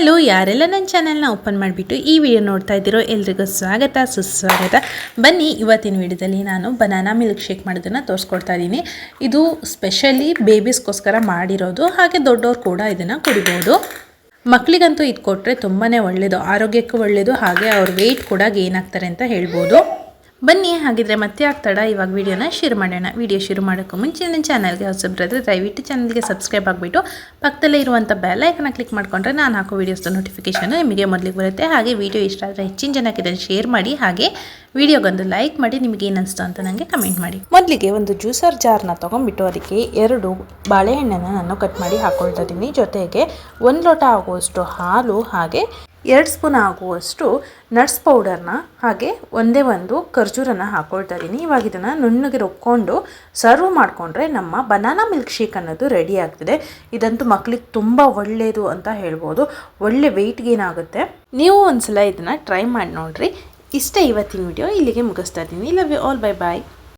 Hello, ಯಾರೆಲ್ಲ ನನ್ನ ಚಾನೆಲ್ನ ಓಪನ್ ಮಾಡಿಬಿಟ್ಟು ಈ ವಿಡಿಯೋ ನೋಡ್ತಾ ಇದ್ದೀರೋ ಎಲ್ರಿಗೂ ಸ್ವಾಗತ ಸುಸ್ವಾಗತ. ಬನ್ನಿ, ಇವತ್ತಿನ ವಿಡಿಯೋದಲ್ಲಿ ನಾನು ಬನಾನಾ ಮಿಲ್ಕ್ ಶೇಕ್ ಮಾಡೋದನ್ನು ತೋರಿಸ್ಕೊಡ್ತಾ ಇದ್ದೀನಿ. ಇದು ಸ್ಪೆಷಲಿ ಬೇಬೀಸ್ಗೋಸ್ಕರ ಮಾಡಿರೋದು, ಹಾಗೆ ದೊಡ್ಡವ್ರು ಕೂಡ ಇದನ್ನು ಕುಡಿಬೋದು. ಮಕ್ಕಳಿಗಂತೂ ಇದು ಕೊಟ್ಟರೆ ತುಂಬಾ ಒಳ್ಳೆಯದು, ಆರೋಗ್ಯಕ್ಕೂ ಒಳ್ಳೆಯದು, ಹಾಗೆ ಅವ್ರ ವೆಯ್ಟ್ ಕೂಡ ಗೇನ್ ಆಗ್ತಾರೆ ಅಂತ ಹೇಳ್ಬೋದು. ಬನ್ನಿ, ಹಾಗಿದ್ರೆ ಮತ್ತೆ ಆಗ್ತಾಡ ಇವಾಗ ವಿಡಿಯೋನ ಶುರು ಮಾಡೋಣ. ವಿಡಿಯೋ ಶುರು ಮಾಡೋಕ್ಕೂ ಮುಂಚೆ ನನ್ನ ಚಾನಲ್ಗೆ ಹೊಸಬ್ರಾದರೆ ದಯವಿಟ್ಟು ಚಾನಲ್ಗೆ ಸಬ್ಸ್ಕ್ರೈಬ್ ಆಗಿಬಿಟ್ಟು ಪಕ್ಕದಲ್ಲೇ ಇರುವಂಥ ಬೆಲ್ ಐಕನ್ನ ಕ್ಲಿಕ್ ಮಾಡಿಕೊಂಡ್ರೆ ನಾನು ಹಾಕೋ ವೀಡಿಯೋಸ್ದು ನೋಟಿಫಿಕೇಷನ್ ನಿಮಗೆ ಮೊದಲಿಗೆ ಬರುತ್ತೆ. ಹಾಗೆ ವಿಡಿಯೋ ಇಷ್ಟ ಆದರೆ ಹೆಚ್ಚಿನ ಜನಕ್ಕೆ ಇದನ್ನು ಶೇರ್ ಮಾಡಿ, ಹಾಗೆ ವಿಡಿಯೋಗೊಂದು ಲೈಕ್ ಮಾಡಿ. ನಿಮಗೆ ಏನು ಅನಿಸ್ತು ಅಂತ ನನಗೆ ಕಮೆಂಟ್ ಮಾಡಿ. ಮೊದಲಿಗೆ ಒಂದು ಜ್ಯೂಸರ್ ಜಾರ್ನ ತೊಗೊಂಡ್ಬಿಟ್ಟು ಅದಕ್ಕೆ 2 ಬಾಳೆಹಣ್ಣನ್ನು ನಾನು ಕಟ್ ಮಾಡಿ ಹಾಕ್ಕೊಳ್ತಾ ಇದ್ದೀನಿ. ಜೊತೆಗೆ 1 ಲೋಟ ಆಗುವಷ್ಟು ಹಾಲು, ಹಾಗೆ 2 ಸ್ಪೂನ್ ಆಗುವಷ್ಟು ನಟ್ಸ್ ಪೌಡರ್ನ, ಹಾಗೆ ಒಂದೇ ಒಂದು ಖರ್ಜೂರನ ಹಾಕ್ಕೊಳ್ತಾ ಇದ್ದೀನಿ. ಇವಾಗ ಇದನ್ನು ನುಣ್ಣಗೆ ರುಬ್ಕೊಂಡು ಸರ್ವ್ ಮಾಡಿಕೊಂಡ್ರೆ ನಮ್ಮ ಬನಾನಾ ಮಿಲ್ಕ್ ಶೇಕ್ ಅನ್ನೋದು ರೆಡಿ ಆಗ್ತಿದೆ. ಇದಂತೂ ಮಕ್ಕಳಿಗೆ ತುಂಬ ಒಳ್ಳೆಯದು ಅಂತ ಹೇಳ್ಬೋದು. ಒಳ್ಳೆ ವೆಯ್ಟ್ ಗೇನ್ ಆಗುತ್ತೆ. ನೀವು ಒಂದ್ಸಲ ಇದನ್ನು ಟ್ರೈ ಮಾಡಿ ನೋಡ್ರಿ. ಇಷ್ಟ ಇವತ್ತಿನ ವಿಡಿಯೋ ಇಲ್ಲಿಗೆ ಮುಗಿಸ್ತಾ ಇದ್ದೀನಿ. Love you all, bye bye.